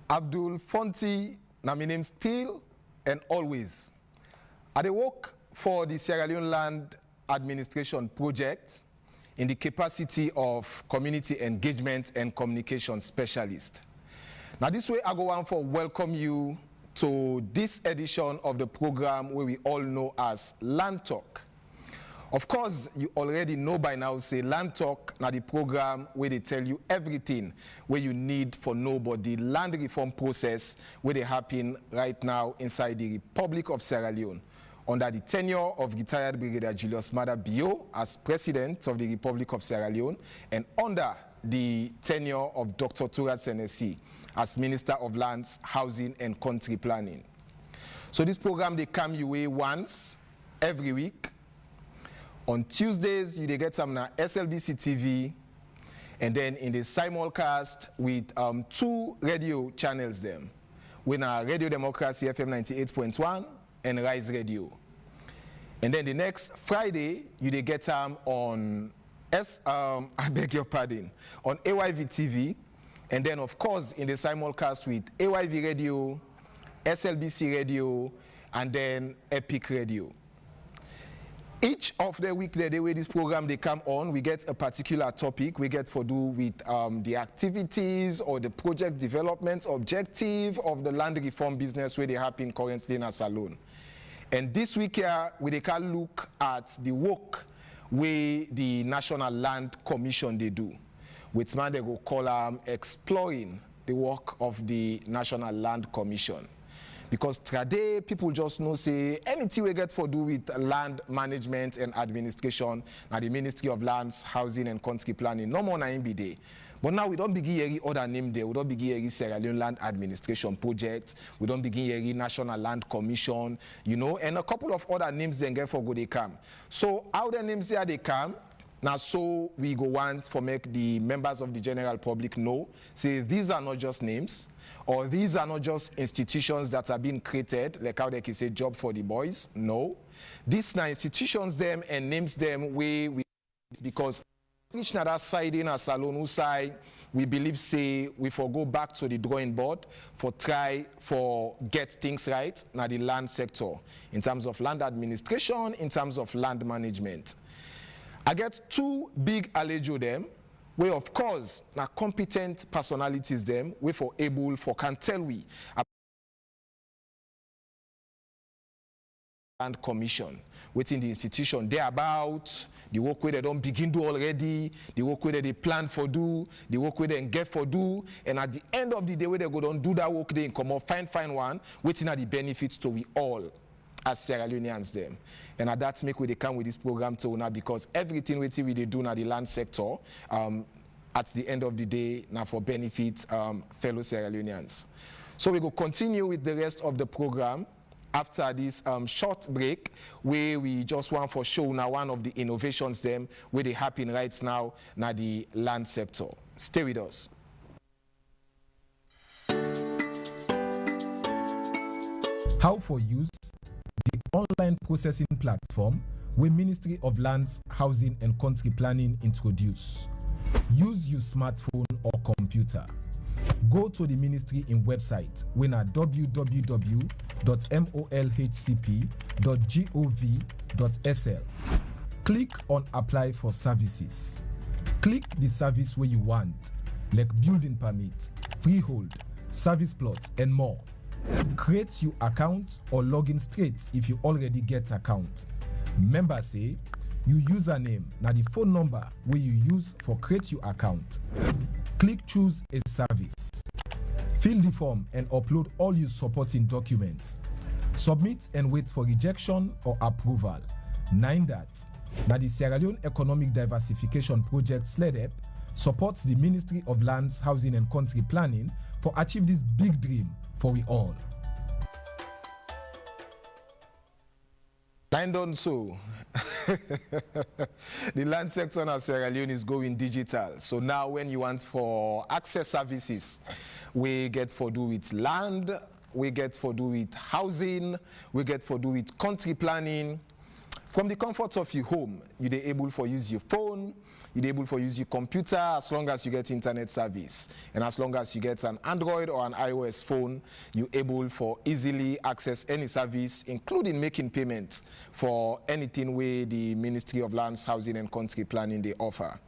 Abdul Fonti, na my name still and always. I dey work for the Sierra Leone Land Administration project in the capacity of community engagement and communication specialist. Now this way I go on for welcome you to this edition of the program where we all know as Land Talk. Of course, you already know by now, say Land Talk, now the program where they tell you everything where you need for nobody land reform process where they happen right now inside the Republic of Sierra Leone under the tenure of retired Brigadier Julius Mada Bio as President of the Republic of Sierra Leone and under the tenure of Dr. Turat Senesi as Minister of Lands, Housing and Country Planning. So this program, they come your way once every week. On Tuesdays, you get some na SLBC TV, and then in the simulcast with two radio channels them. We na Radio Democracy FM 98.1 and Rise Radio. And then the next Friday, you get them on I beg your pardon, on AYV TV, and then of course in the simulcast with AYV Radio, SLBC Radio, and then Epic Radio. Each of the weekday, the way this program they come on, we get a particular topic we get for do with the activities or the project development objective of the land reform business where they happen currently in a salon. And this week here, we can look at the work where the National Land Commission they do. Which man they go call exploring the work of the National Land Commission. Because today, people just know, say, anything we get for do with land management and administration, now the Ministry of Lands, Housing and Country Planning, no more na be there. But now we don't begin any other name there. We don't begin any Sierra Leone Land Administration Project. We don't begin any National Land Commission, you know, and a couple of other names then get for go they come. So how the names there they come, now so we go want for make the members of the general public know, say these are not just names, or these are not just institutions that are being created, like how they can say job for the boys. No. These are institutions them and names them we because each another side in a salon side, we believe say we for go back to the drawing board for try for get things right now the land sector in terms of land administration, in terms of land management. I get two big allejo them. We of course na competent personalities them we for able for can tell we Land Commission within the institution they about the work where they don't begin do already, the work where they plan for do, the work where they get for do, and at the end of the day where they go don't do that work they come up find one waiting at the benefits to we all as Sierra Leoneans them. And that's make we they come with this program to now because everything we do now the land sector at the end of the day now for benefit fellow Sierra Leoneans. So we go continue with the rest of the program after this short break where we just want for show now one of the innovations them where they happen right now the land sector. Stay with us. How for use the online processing platform where Ministry of Lands, Housing and Country Planning introduce. Use your smartphone or computer. Go to the ministry in website when at www.molhcp.gov.sl. Click on apply for services. Click the service where you want, like building permit, freehold, service plots and more. Create your account or log in straight if you already get account. Remember say, your username now the phone number where you use for create your account. Click choose a service. Fill the form and upload all your supporting documents. Submit and wait for rejection or approval. 9 that. Now the Sierra Leone Economic Diversification Project SLEDEP supports the Ministry of Lands, Housing and Country Planning for achieve this big dream for we all. Time done so. The land sector of Sierra Leone is going digital. So now when you want for access services, we get for do with land, we get for do with housing, we get for do with country planning. From the comfort of your home, you're able to use your phone, you're able to use your computer as long as you get internet service. And as long as you get an Android or an iOS phone, you're able to easily access any service, including making payments for anything where the Ministry of Lands, Housing and Country Planning they offer.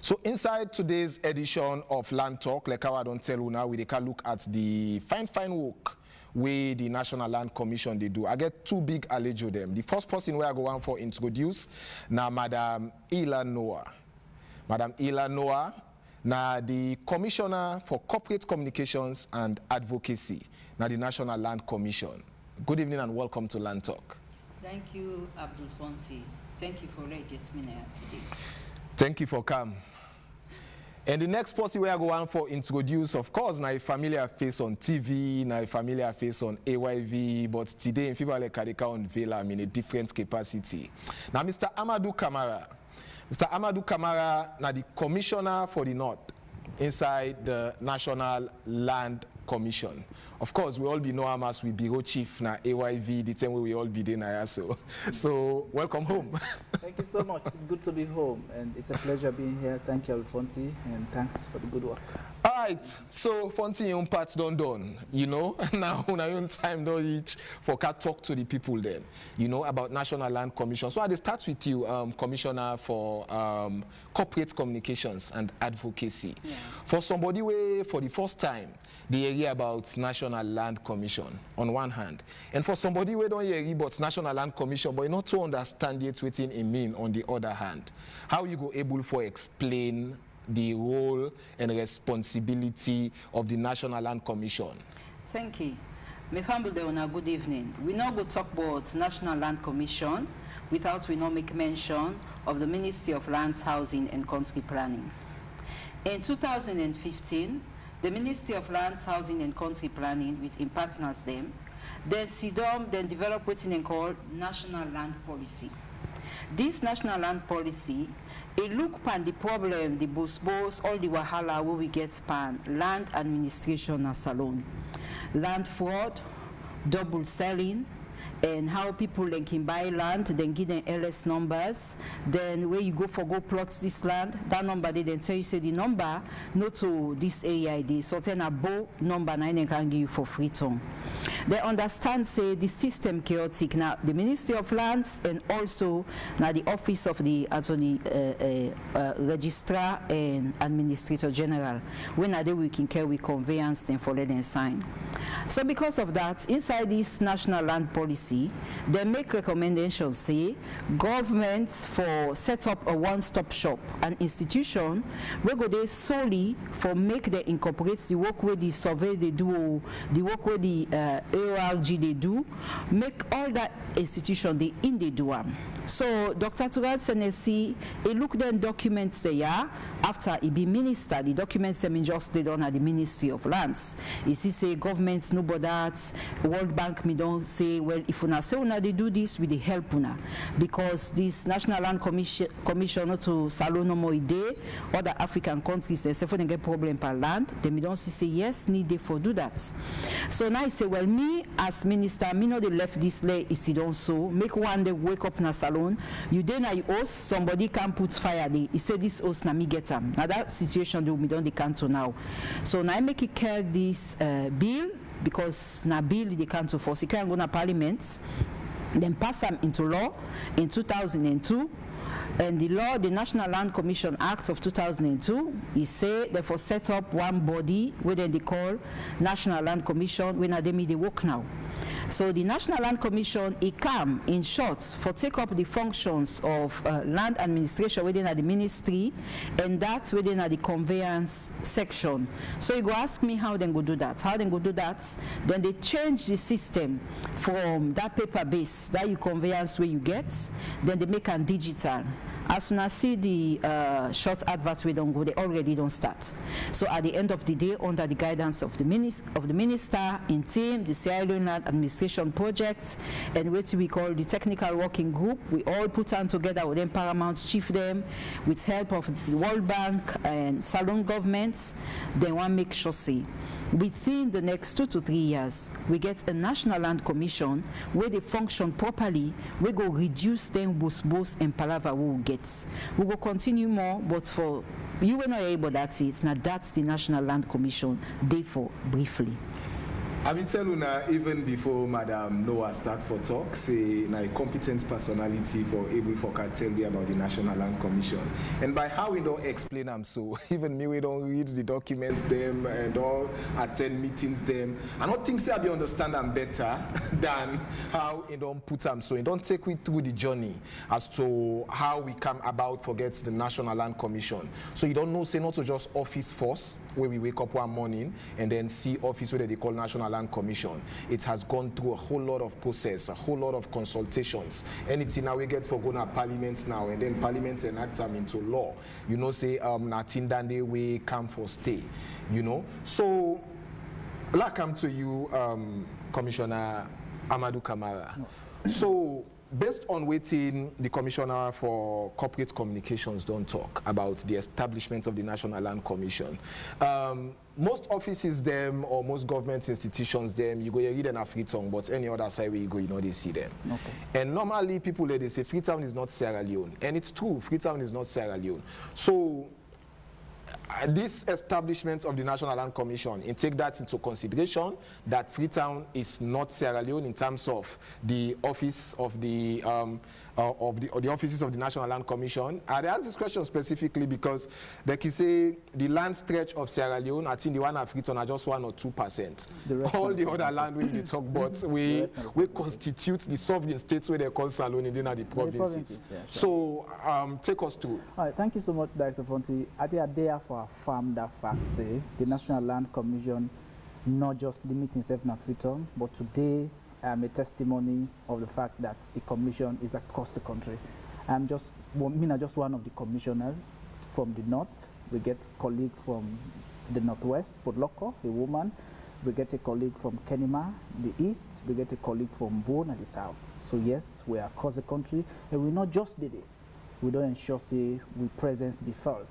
So inside today's edition of Land Talk, like how I don't tell you now, we can look at the fine work where the National Land Commission they do. I get two big allejo them. The first person where I go on for introduce now Madam Leone. Madam Leone, now the Commissioner for Corporate Communications and Advocacy, now the National Land Commission. Good evening and welcome to Land Talk. Thank you, Abdul Fonti. Thank you for getting me here today. Thank you for coming. And the next person we are going for introduce, of course, now a familiar face on TV, now a familiar face on AYV, but today in Fiba Kadeka on Vela, I'm in a different capacity. Now, Mr. Amadou Kamara. Mr. Amadou Kamara, now the Commissioner for the North inside the National Land Commission. Of course, we all be know him as we bureau chief na AYV, the same way we all be there now. So welcome home. Thank you so much. It's good to be home, and it's a pleasure being here. Thank you, Fonti, and thanks for the good work. All right, so Fonti, your parts done, you know. Now, on our own time don't reach for cat talk to the people then, you know, about National Land Commission. So I start with you, Commissioner for Corporate Communications and Advocacy. Yeah. For somebody where for the first time they hear about National Land Commission on one hand, and for somebody who don't hear about National Land Commission but not to understand yet what it mean on the other hand, how you go able for explain the role and responsibility of the National Land Commission? Thank you. Me family good evening. We now go talk about National Land Commission without we not make mention of the Ministry of Lands, Housing and Country Planning. In 2015, the Ministry of Lands, Housing and Country Planning, with in partners them, then SIDOM then develop what they call National Land Policy. This National Land Policy, it look pan the problem, the boss, all the wahala where we get span, land administration as alone. Land fraud, double selling, and how people then can buy land, then give them LS numbers, then where you go plot this land, that number they then tell you say the number not to this area ID, so then a bow number 9 can give you for free term. They understand say the system chaotic now, the Ministry of Lands and also now the Office of the Registrar and Administrator General, when are they working care with conveyance then for let them sign. So because of that, inside this National Land Policy, they make recommendations, say, government for set up a one-stop shop, an institution where go they solely for make they incorporate the work where the survey they do, the work where the AORG they do, make all that institution they in they do. So Dr. Turad Senesi, he look then documents there after he be minister, the documents they just they done at the Ministry of Lands. He say governments know about that, World Bank me don't say, well, if una say una they do this with the help una, because this National Land Commission to Salon no more day, other African countries they say for they get problem per land, they me don't say yes, need they for do that. So now I say, well, me as minister, me know they left this lay is it also make one day wake up na salon, you then I host somebody can put fire there. He said this host na me get them. Now that situation do me don't they can't now. So now I make it care this bill, because na bill they can't for secure and go na parliament, then pass them into law in 2002. And the law, the National Land Commission Act of 2002, is say therefore set up one body where they call National Land Commission when they meet the work now. So the National Land Commission, it come in short for take up the functions of land administration within the ministry, and that's within the conveyance section. So you go ask me how they go do that. How they go do that? Then they change the system from that paper base that you conveyance where you get, then they make a digital. As soon as see the short adverts we don't go, they already don't start. So at the end of the day, under the guidance of the minister in team, the Sierra Leone Land Administration Project, and what we call the technical working group, we all put on together with them Paramount chief them, with help of the World Bank and Salon governments. They want to make sure say within the next 2 to 3 years, we get a National Land Commission where they function properly. We go reduce them both and palaver we will get. We will continue more, but for you were not able that's it. Now that's the National Land Commission. Therefore, briefly. I mean, tell you now, even before Madam Noah start for talk, say, na a competent personality for able for tell me about the National Land Commission. And by how we don't explain them, so even me, we don't read the documents them and don't attend meetings them. I don't think say I be understand them better than how it don't put them. So it don't take me through the journey as to how we come about forget the National Land Commission. So you don't know, say not to just office first, where we wake up one morning and then see office where they call National Land Commission. It has gone through a whole lot of process, a whole lot of consultations. Anything now we get for going to parliament now, and then parliament enacts them into law. You know, say nothing than they we come for stay. You know, so I'll come to you, Commissioner Amadou Kamara. No. So based on waiting, the Commissioner for Corporate Communications don't talk about the establishment of the National Land Commission. Most offices them or most government institutions them, you go you read in Freetown, but any other side where you go, you know they see them. Okay. And normally people they say Freetown is not Sierra Leone, and it's true, Freetown is not Sierra Leone. So this establishment of the National Land Commission, and take that into consideration that Freetown is not Sierra Leone in terms of the office of the offices of the National Land Commission. I ask this question specifically because they can say the land stretch of Sierra Leone, I think the one at Freetown are just 1 or 2%. All the other land we talk about, we constitute the sovereign states where they call Salone and then are the provinces. Yeah, sure. So take us through. All right, thank you so much, Dr. Fonti. I think I dare for affirm that fact, say the National Land Commission not just limiting itself in Freetown, but today a testimony of the fact that the commission is across the country. I'm just one of the commissioners from the north. We get a colleague from the northwest, Podloko, a woman. We get a colleague from Kenema, the east. We get a colleague from Bona, the south. So yes, we are across the country, and we not just did it. We don't ensure say we presence be felt.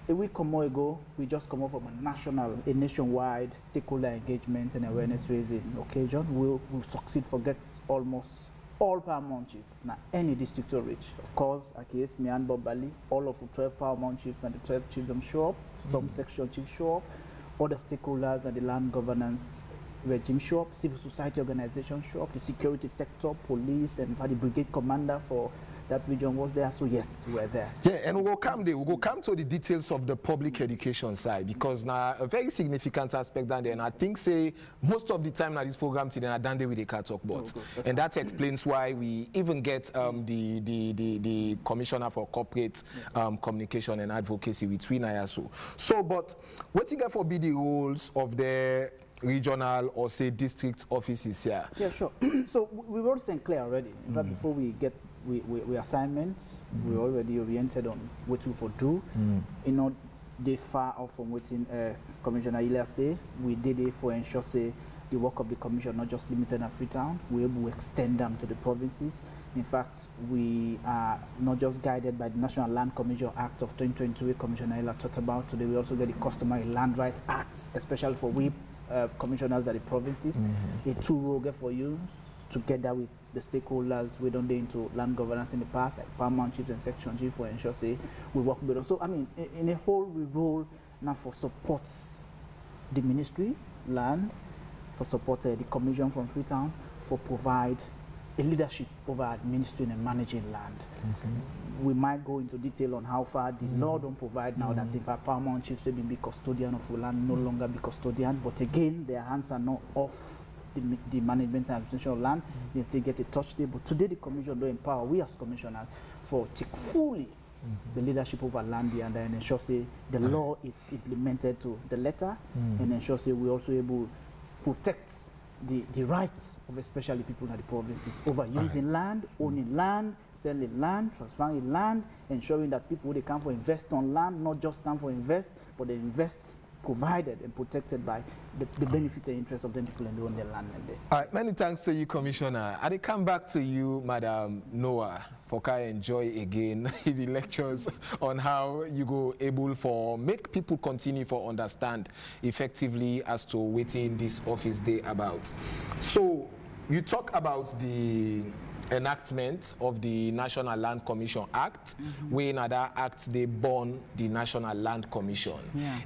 A week or more ago, we just come off from a nationwide stakeholder engagement and awareness raising occasion. We'll succeed for get almost all Paramount chiefs, now any district to reach. Of course, AKS, me and Bob Bali, all of the 12 Paramount chiefs and the 12 chiefdom show up, some section chiefs show up, other stakeholders and the land governance regime show up, civil society organizations show up, the security sector, police, and the brigade commander for that region was there, so yes, we're there. Yeah, and we'll come to the details of the public education side, because now a very significant aspect down there, and I think say most of the time now this program today are done there with the car talk boards, and that explains why we even get the Commissioner for Corporate Communication and Advocacy between ISO. So, but what you get for be the roles of the regional or say district offices here? Yeah, sure. So we've already been clear already. In fact, before we get we assignments, we're already oriented on what we for do. You know, they far off from what Commissioner Ilia say. We did it for ensure say the work of the commission not just limited at Freetown. We're able to extend them to the provinces. In fact, we are not just guided by the National Land Commission Act of 2022, Commissioner Ilia talked about. Today we also get the Customary Land Rights Act, especially for we commissioners at the provinces. A tool get for you together with the stakeholders we don't do into land governance in the past, like Paramount chiefs and section chief, for ensure say we work with them. So I mean, in a whole, we roll now for support the ministry, land, for support the commission from Freetown, for provide a leadership over administering and managing land. We might go into detail on how far the law don't provide now that if our Paramount chiefs will be custodian of land, no longer be custodian, but again, their hands are not off the management and administration of land. They still get a touch there, but today the commission don't empower we as commissioners for take fully the leadership over land here and ensure say the law is implemented to the letter and ensure say we also able to protect the rights of especially people in the provinces over using land, owning land, selling land, transferring land, ensuring that people they come for invest on land, not just come for invest, but they invest provided and protected by the benefit and interest of the people and own their land. All right, many thanks to you, Commissioner. I come back to you, Madam Noah, for I enjoy again the lectures on how you go able for make people continue for understand effectively as to waiting this office day about. So you talk about the enactment of the National Land Commission Act, where in other acts they born the National Land Commission.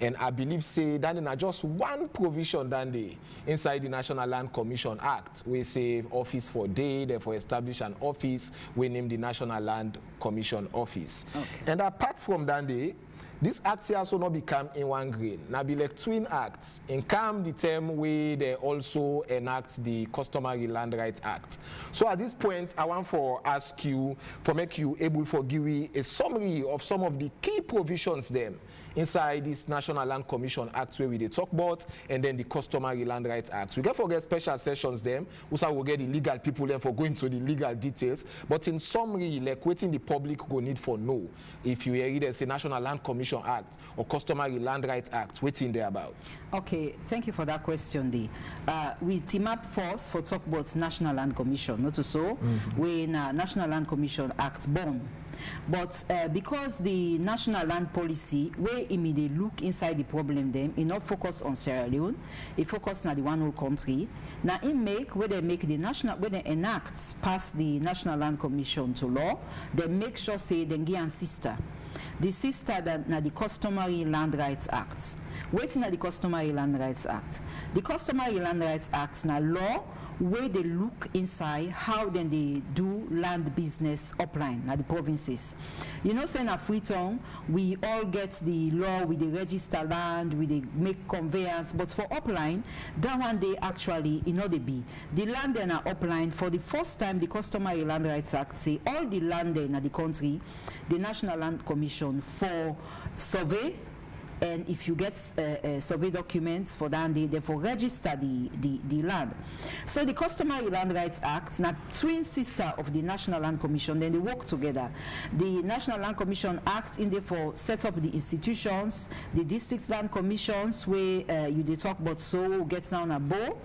And I believe say that in just one provision that they inside the National Land Commission Act, we say office for day, therefore establish an office, we name the National Land Commission Office. And apart from that day, this act here also not become in one grain. Now be like twin acts. In come the term where they also enact the Customary Land Rights Act. So at this point, I want to ask you for make you able for give me a summary of some of the key provisions them inside this National Land Commission Act where we they talk about, and then the Customary Land Rights Act. We can forget special sessions them. Also we'll get the legal people there for going to the legal details. But in summary, like waiting the public go need for know if you hear either say National Land Commission Act or Customary Land Rights Act, waiting there about. Okay, thank you for that question, Dee. We team up first for talk about National Land Commission, not so when National Land Commission Act born. But because the national land policy, where immediately look inside the problem them, it not focus on Sierra Leone, it focus on the one whole country. Now it make where they make the national, where they enact pass the National Land Commission to law, they make sure say they give a sister. The sister that na the Customary Land Rights Act. Waiting at the Customary Land Rights Act. The Customary Land Rights Act na law where they look inside how then they do land business upline at the provinces. You know, saying at Freetown, we all get the law with the register land, we they make conveyance, but for upline, that one they actually, you know, they be. The land in a upline, for the first time, the Customary Land Rights Act say all the land in the country, the National Land Commission for survey, and if you get survey documents for that, they therefore register the land. So the Customary Land Rights Act, now twin sister of the National Land Commission, then they work together. The National Land Commission Act in therefore set up the institutions, the district land commissions where you they talk about, so we get now a Bo,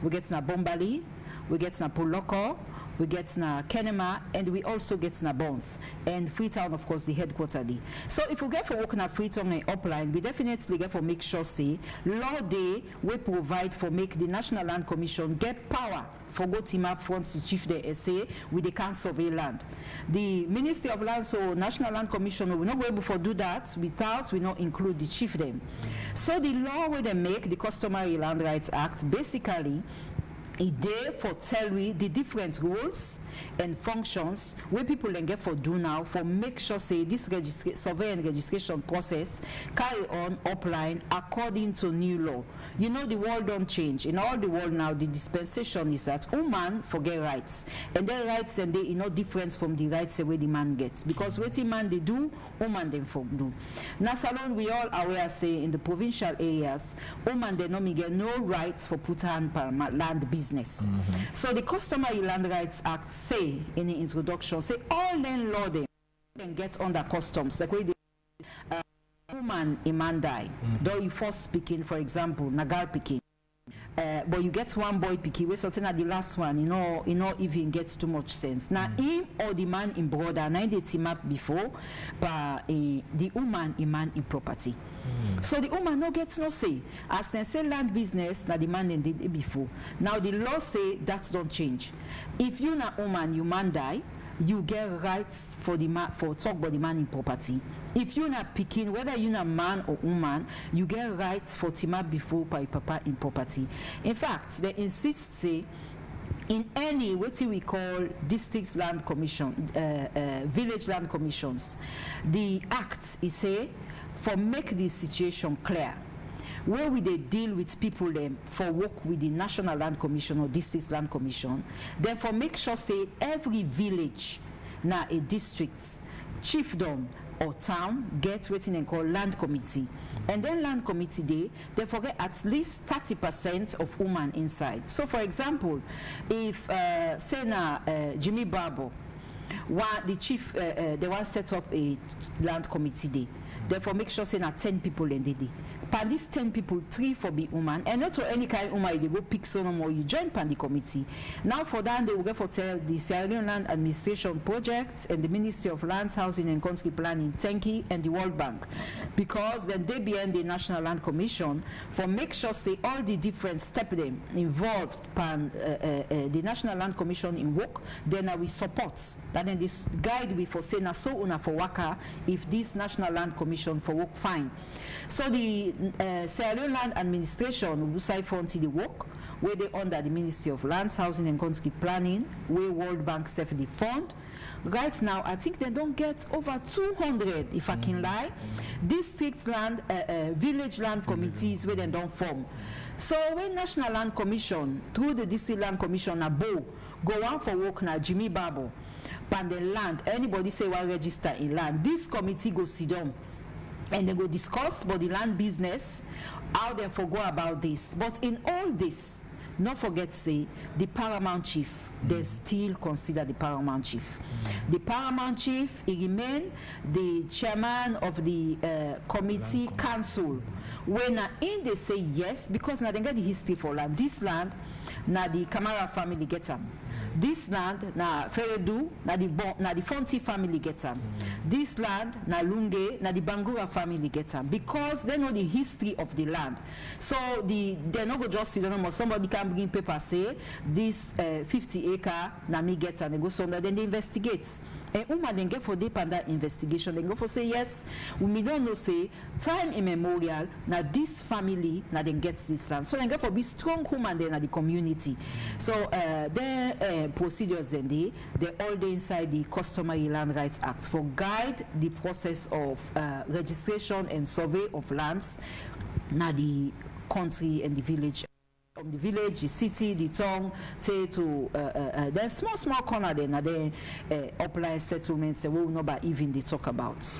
we get now Bombali, we get now Poloko, we get na Kenema, and we also get na Bonth, and Freetown, of course, the headquarters. So if we get for working at Freetown and upline, we definitely get for make sure say law day we provide for make the National Land Commission get power for go team up front to chief the SA with the can survey land. The Ministry of Land, so National Land Commission will not be able to do that without we not include the chief them. So the law where they make the Customary Land Rights Act basically it there for tell we the different rules and functions where people can get for do now for make sure say this survey and registration process carry on upline according to new law. You know the world don't change. In all the world now the dispensation is that woman forget rights, and their rights and they no different from the rights the way the man gets, because what the man they do, woman them for do. Now salon we all aware say in the provincial areas, woman they no get no rights for put hand per land business. So the Customary Land Rights Act say in the introduction, say all landlord they can get under customs, like we woman a man die. Though you first speaking, for example, Nagar picking. But you get one boy picky, we something at the last one, you know even gets too much sense. Now him or the man in brother, now they team up before, but the woman a man in property. So the woman no gets no say. As they say land business, now the man they did it before. Now the law say that don't change. If you na woman, you man die, you get rights for the man for talk about the man in property. If you're not picking, whether you're a man or woman, you get rights for tima before by papa in property. In fact, they insist say in any what we call district land commission, village land commissions, the act is say for make this situation clear. Where we they deal with people them for work with the National Land Commission or District Land Commission, therefore make sure say every village na a district, chiefdom or town get waiting and call land committee. And then land committee they forget at least 30% of women inside. So for example, if say now Jimmy Barbo, the chief, they want to set up a land committee day. Therefore, make sure say na 10 people in the day. Pan these 10 people, 3 for be woman, and not for any kind of woman, they go pick some more, you join pan the committee. Now for that, they will go for tell the Sierra Leone Land Administration Projects and the Ministry of Lands, Housing and Country Planning, Tenki, and the World Bank. Because then they behind the National Land Commission for make sure say all the different steps them involved pan the National Land Commission in work, then we support. That then this guide we for say na so una for waka if this National Land Commission for work fine. So the Sierra Leone Land Administration will say for the work where they under the Ministry of Lands, Housing and Country Planning, where World Bank self the fund. Right now, I think they don't get over 200, if I can lie, district land, village land committees where they don't form. So when National Land Commission, through the District Land Commission, go on for work now, Jimmy Barbo, pan the land, anybody say well register in land, this committee go sit down and they go discuss about the land business, how they forgo about this. But in all this, not forget say the paramount chief, they still consider the paramount chief. The paramount chief, he remain the chairman of the committee council. When in they say yes, because now they get the history for land. This land, now the Kamara family gets them. This land, na Feredu, na the Fonti family get them. This land, na Lunge, na the Bangura family get them. Because they know the history of the land. So they're not go just sit down, somebody can bring paper say, this 50 acre, na me get and they go somewhere, then they investigate. And woman then get for deep under investigation, they go for say, yes, we don't know say, time immemorial, na this family, na then gets this land. So they get for be strong woman then at the community. So their procedures then they all day inside the Customary Land Rights Act for guide the process of registration and survey of lands, na the country and the village. From the village, the city, the town, to the small corner then, and then upline settlements, we will know about even they talk about.